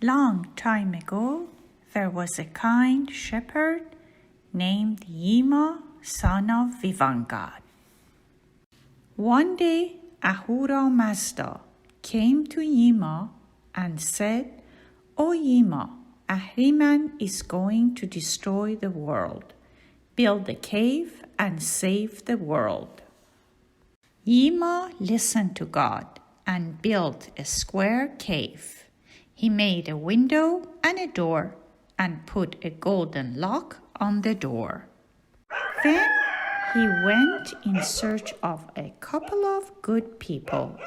Long time ago, there was a kind shepherd named Yima, son of Vivangad. One day, Ahura Mazda came to Yima and said, "O Yima, Ahriman is going to destroy the world. Build a cave and save the world." Yima listened to God and built a square cave. He made a window and a door and put a golden lock on the door. Then he went in search of a couple of good people.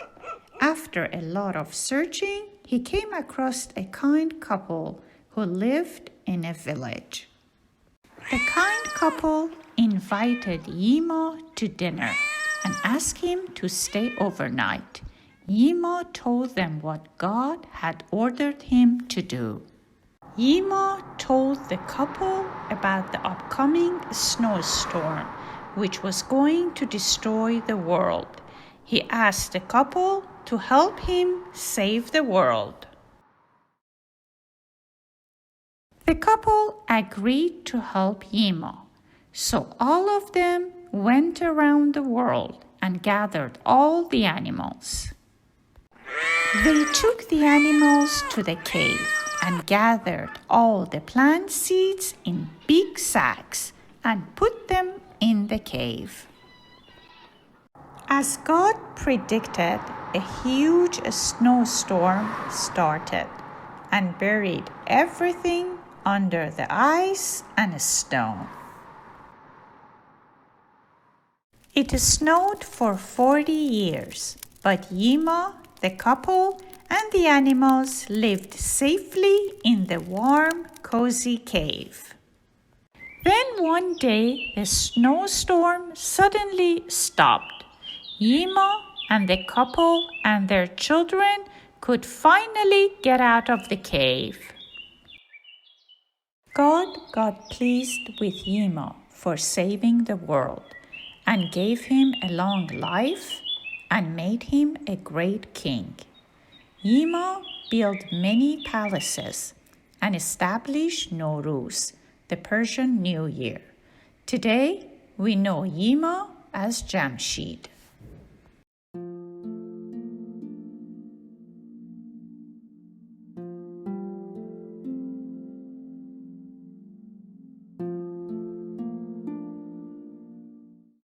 After a lot of searching, he came across a kind couple who lived in a village. The kind couple invited Yima to dinner and asked him to stay overnight. Yima told them what God had ordered him to do. Yima told the couple about the upcoming snowstorm, which was going to destroy the world. He asked the couple to help him save the world. The couple agreed to help Yima, so all of them went around the world and gathered all the animals. They took the animals to the cave and gathered all the plant seeds in big sacks and put them in the cave. As God predicted, a huge snowstorm started and buried everything under the ice and snow. It snowed for 40 years, but Yima, the couple, and the animals lived safely in the warm, cozy cave. Then one day, the snowstorm suddenly stopped. Yima and the couple and their children could finally get out of the cave. God got pleased with Yima for saving the world and gave him a long life and made him a great king. Yima built many palaces and established Nowruz, the Persian New Year. Today, we know Yima as Jamsheed.